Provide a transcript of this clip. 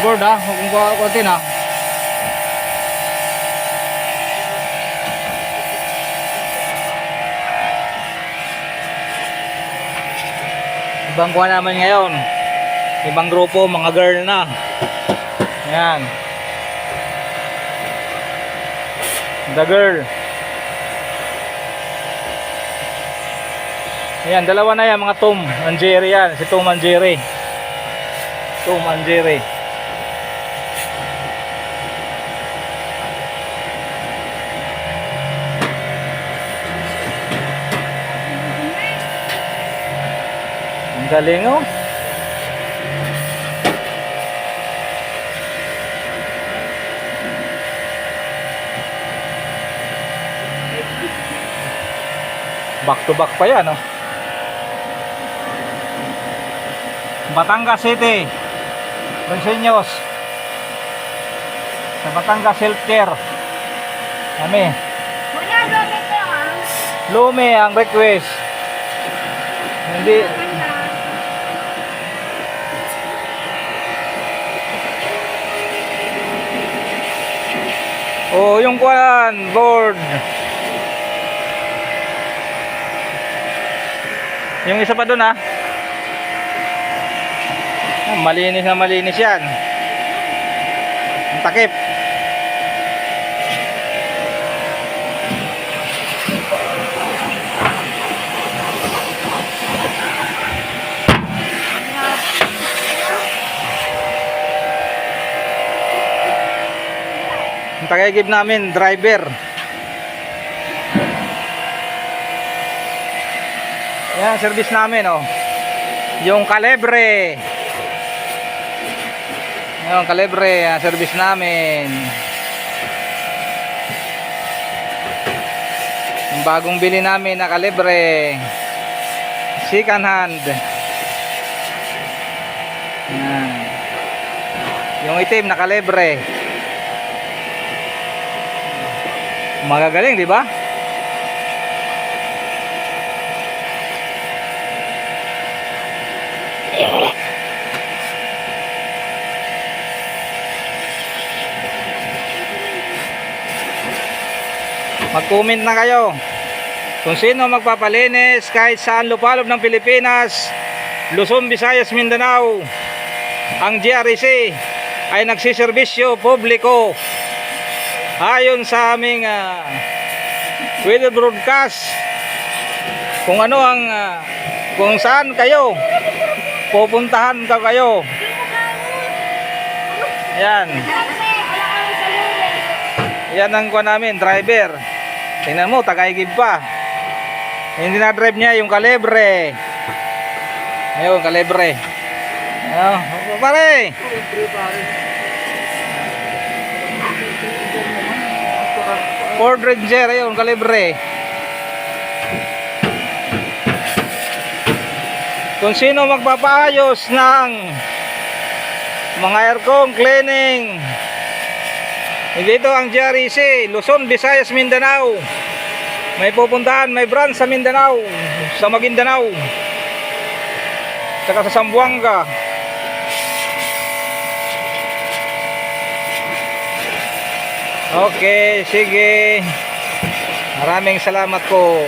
board ha, kung konti na. Ibang kuha naman ngayon. Ibang grupo, mga girl na. Ayan. The girl. Ayan, dalawa na yan, mga Tom and Jerry yan. Si Tom and Jerry. Tom and Jerry. Ang galing oh. Back to back pa yan oh. Batangas City, Monseños, sa Batangas Healthcare. Kami. Lume ang request. Hindi. Oh, yung kuwan, board. Yung isa pa doon ah. Malinis na malinis yan. Ang takip. Ang tagaygib namin, driver. Yan, service namin oh. Yung kalebre. Yung kalebre, service namin. Yung bagong bili namin na kalebre. Second hand. Yan. Yung itim na kalebre. Magagaling, di ba? Mag-comment na kayo kung sino magpapalinis kahit saan lupalop ng Pilipinas, Luzon, Visayas, Mindanao. Ang GRC ay nagsiservisyo publiko ayon sa aming weather broadcast kung ano ang kung saan kayo pupuntahan kayo. Ayan. Yan ang kuha namin, driver. Tingnan mo, tagaygib pa. Hindi na drive niya yung kalebre. Ayun, kalebre. Ayun, pare. Ford Ranger, ayun, kalebre. Kung sino magpapaayos ng mga aircon cleaning, dito ang GRC, Luzon, Visayas, Mindanao. May pupuntahan, may branch sa Mindanao, sa Maguindanao, saka sa Zamboanga. Okay, sige. Maraming salamat po.